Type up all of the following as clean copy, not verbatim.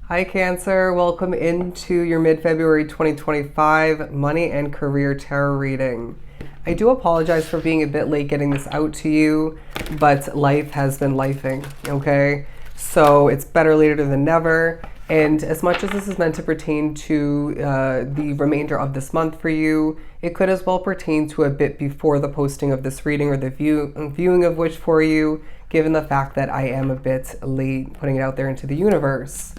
Hi Cancer, welcome into your mid-February 2025 money and career tarot reading. I do apologize for being a bit late getting this out to you, but life has been lifing, okay? So it's better later than never. And as much as this is meant to pertain to the remainder of this month for you, it could as well pertain to a bit before the posting of this reading or the viewing of which for you, given the fact that I am a bit late putting it out there into the universe.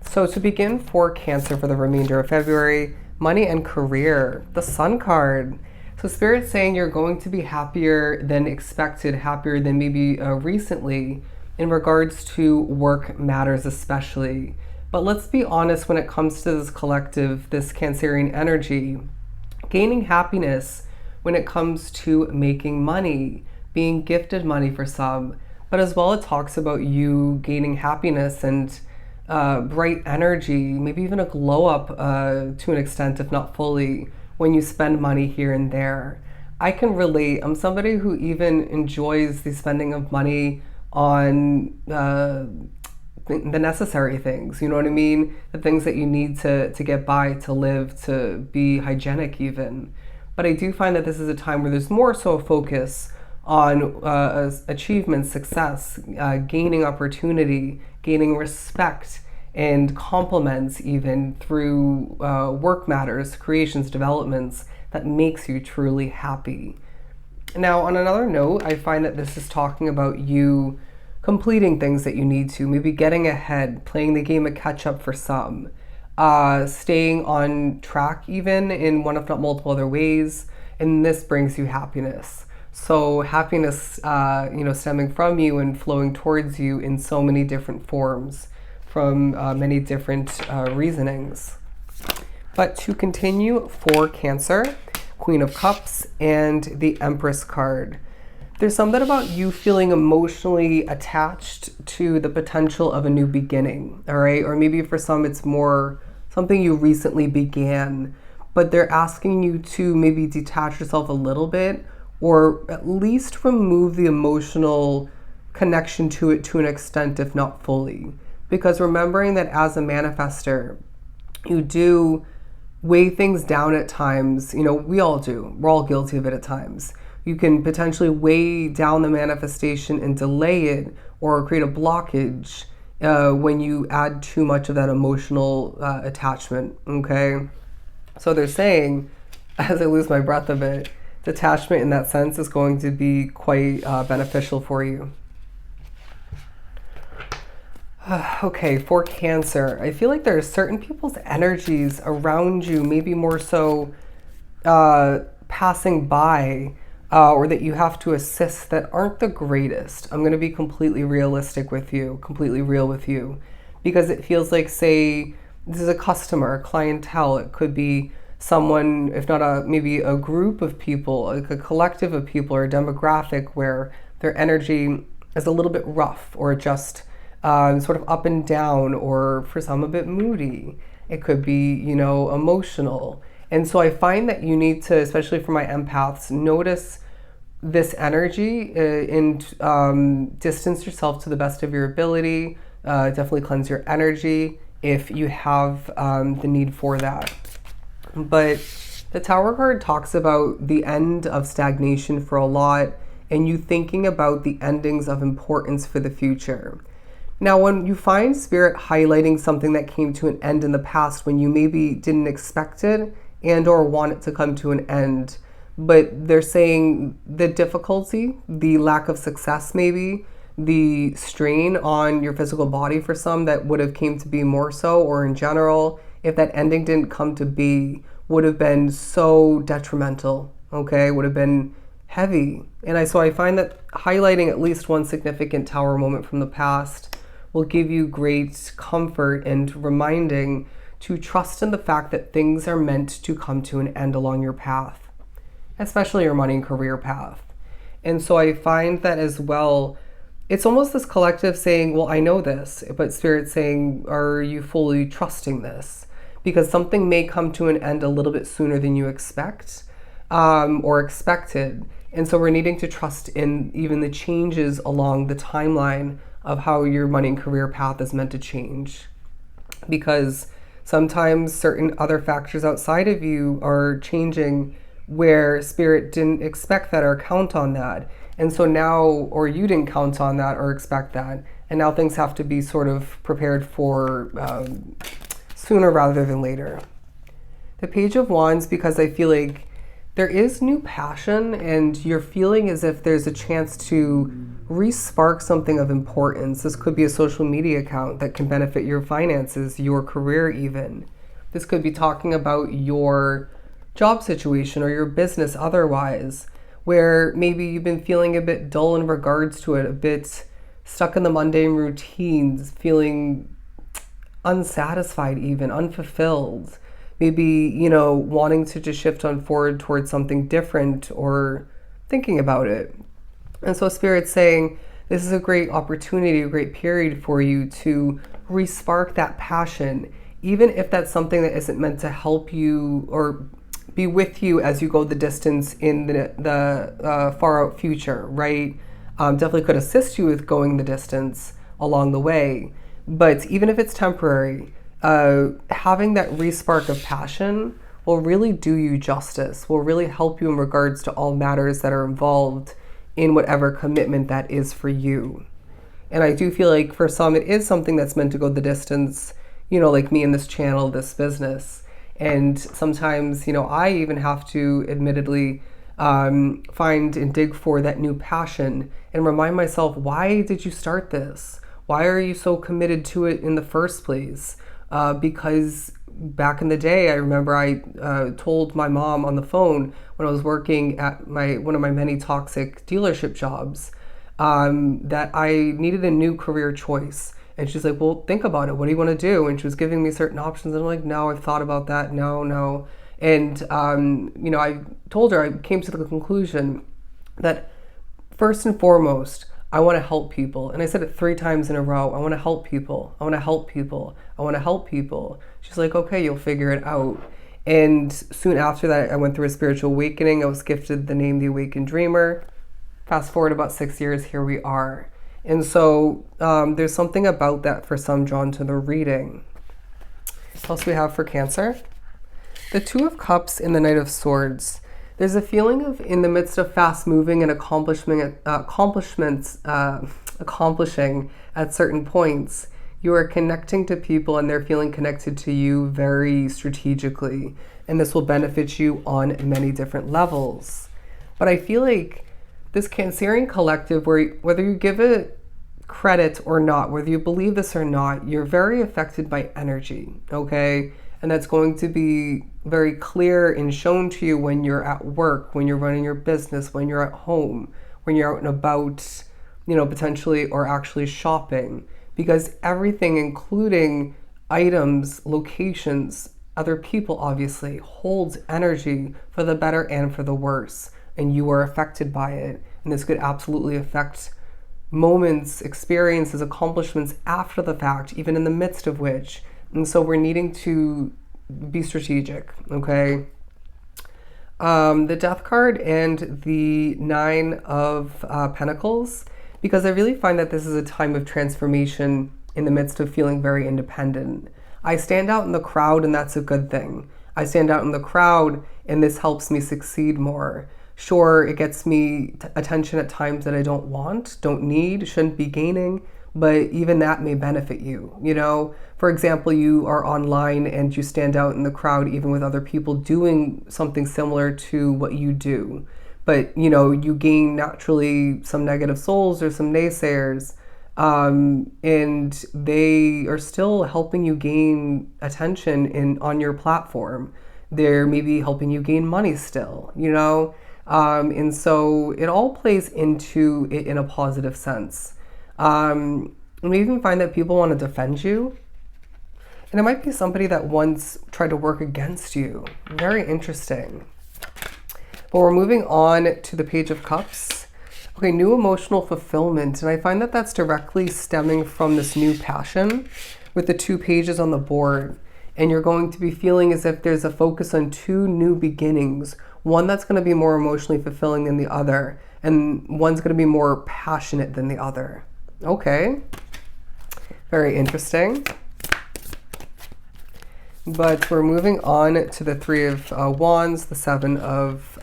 So to begin for Cancer for the remainder of February, money and career, the Sun card. So Spirit's saying you're going to be happier than expected, happier than maybe recently in regards to work matters especially. But let's be honest when it comes to this collective, this Cancerian energy, gaining happiness when it comes to making money, being gifted money for some, but as well it talks about you gaining happiness and bright energy, maybe even a glow up to an extent, if not fully, when you spend money here and there. I can relate. I'm somebody who even enjoys the spending of money on the necessary things, you know what I mean? The things that you need to get by, to live, to be hygienic even. But I do find that this is a time where there's more so a focus on achievement, success, gaining opportunity, gaining respect, and compliments even through work matters, creations, developments that makes you truly happy. Now, on another note, I find that this is talking about you completing things that you need to, maybe getting ahead, playing the game of catch up for some, staying on track even in one if not multiple other ways, and this brings you happiness. So happiness, stemming from you and flowing towards you in so many different forms, from many different reasonings. But to continue for Cancer, Queen of Cups and the Empress card. There's something about you feeling emotionally attached to the potential of a new beginning, all right? Or maybe for some it's more something you recently began, but they're asking you to maybe detach yourself a little bit, or at least remove the emotional connection to it to an extent, if not fully. Because remembering that as a manifester, you do weigh things down at times. You know, we all do. We're all guilty of it at times. You can potentially weigh down the manifestation and delay it or create a blockage when you add too much of that emotional attachment, okay? So they're saying, as I lose my breath a bit, detachment in that sense is going to be quite beneficial for you. Okay, for Cancer, I feel like there are certain people's energies around you, maybe more so passing by, or that you have to assist, that aren't the greatest. I'm going to be completely realistic with you, completely real with you, because it feels like, say, this is a customer, a clientele. It could be someone, if not maybe a group of people, like a collective of people or a demographic where their energy is a little bit rough or just sort of up and down, or for some a bit moody. It could be, emotional. And so I find that you need to, especially for my empaths, notice this energy and distance yourself to the best of your ability. Definitely cleanse your energy if you have the need for that. But the Tower card talks about the end of stagnation for a lot, and you thinking about the endings of importance for the future. Now, when you find Spirit highlighting something that came to an end in the past when you maybe didn't expect it and or want it to come to an end, but they're saying the difficulty, the lack of success maybe, the strain on your physical body for some that would have came to be more so, or in general, if that ending didn't come to be, would have been so detrimental, okay, would have been heavy. And so I find that highlighting at least one significant Tower moment from the past will give you great comfort and reminding to trust in the fact that things are meant to come to an end along your path, especially your money and career path. And so I find that as well, it's almost this collective saying, well, I know this, but Spirit saying, are you fully trusting this? Because something may come to an end a little bit sooner than you expect or expected. And so we're needing to trust in even the changes along the timeline of how your money and career path is meant to change. because sometimes certain other factors outside of you are changing where spirit didn't expect that or count on that. And so now, or you didn't count on that or expect that. And now things have to be sort of prepared for sooner rather than later. The Page of Wands, because I feel like there is new passion and you're feeling as if there's a chance to re-spark something of importance. This could be a social media account that can benefit your finances, your career even. This could be talking about your job situation or your business otherwise, where maybe you've been feeling a bit dull in regards to it, a bit stuck in the mundane routines, feeling unsatisfied even, unfulfilled. Maybe, wanting to just shift on forward towards something different or thinking about it. And so Spirit's saying this is a great opportunity, a great period for you to re-spark that passion, even if that's something that isn't meant to help you or be with you as you go the distance in the far out future, right? Definitely could assist you with going the distance along the way. But even if it's temporary, having that re-spark of passion will really do you justice, will really help you in regards to all matters that are involved in whatever commitment that is for you. And I do feel like for some, it is something that's meant to go the distance, like me in this channel, this business. And sometimes, I even have to admittedly find and dig for that new passion and remind myself, why did you start this? Why are you so committed to it in the first place? Because back in the day, I remember I told my mom on the phone when I was working at one of my many toxic dealership jobs that I needed a new career choice. And she's like, well, think about it. What do you want to do? And she was giving me certain options. And I'm like, no, I've thought about that. No. And, I told her, I came to the conclusion that first and foremost, I want to help people. And I said it 3 times in a row. I want to help people. I want to help people. I want to help people. She's like, okay, you'll figure it out. And soon after that, I went through a spiritual awakening. I was gifted the name The Awakened Dreamer. Fast forward about 6 years, here we are. And so there's something about that for some drawn to the reading. What else we have for Cancer? The Two of Cups and the Knight of Swords. There's a feeling of, in the midst of fast moving and accomplishing at certain points, you are connecting to people and they're feeling connected to you very strategically. And this will benefit you on many different levels. But I feel like this Cancerian collective, whether you give it credit or not, whether you believe this or not, you're very affected by energy, okay? And that's going to be very clear and shown to you when you're at work, when you're running your business, when you're at home, when you're out and about, potentially, or actually shopping. Because everything, including items, locations, other people, obviously, holds energy for the better and for the worse. And you are affected by it. And this could absolutely affect moments, experiences, accomplishments after the fact, even in the midst of which. And so we're needing to be strategic, okay? The Death card and the Nine of Pentacles, because I really find that this is a time of transformation in the midst of feeling very independent. I stand out in the crowd, and that's a good thing. I stand out in the crowd, and this helps me succeed more. Sure, it gets me attention at times that I don't want, don't need, shouldn't be gaining, but even that may benefit you. For example, you are online and you stand out in the crowd even with other people doing something similar to what you do. But, you gain naturally some negative souls or some naysayers, and they are still helping you gain attention on your platform. They're maybe helping you gain money still, and so it all plays into it in a positive sense. And we even find that people want to defend you. And it might be somebody that once tried to work against you. Very interesting. But we're moving on to the Page of Cups. Okay, new emotional fulfillment. And I find that that's directly stemming from this new passion with the 2 pages on the board. And you're going to be feeling as if there's a focus on 2 new beginnings. One that's going to be more emotionally fulfilling than the other. And one's going to be more passionate than the other. Okay. Very interesting. But we're moving on to the Three of Wands, the Seven of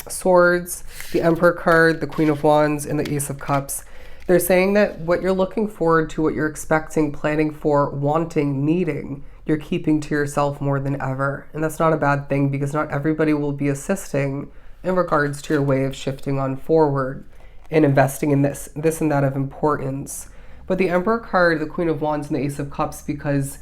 Swords, the Emperor card, the Queen of Wands, and the Ace of Cups. They're saying that what you're looking forward to, what you're expecting, planning for, wanting, needing, you're keeping to yourself more than ever. And that's not a bad thing, because not everybody will be assisting in regards to your way of shifting on forward and investing in this and that of importance. But the Emperor card, the Queen of Wands, and the Ace of Cups, because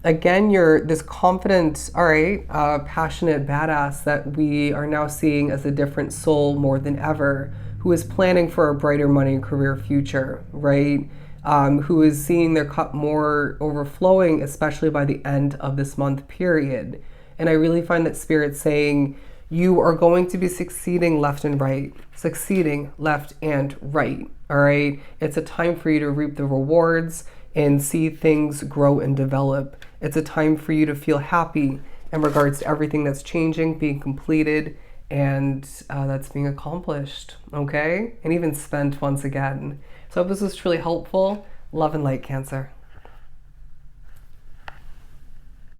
again, you're this confident, all right, passionate badass that we are now seeing as a different soul more than ever, who is planning for a brighter money and career future, right? Who is seeing their cup more overflowing, especially by the end of this month period. And I really find that Spirit's saying you are going to be succeeding left and right, succeeding left and right, all right? It's a time for you to reap the rewards and see things grow and develop. It's a time for you to feel happy in regards to everything that's changing, being completed, and that's being accomplished, okay? And even spent once again. So I hope this was truly helpful. Love and light, Cancer.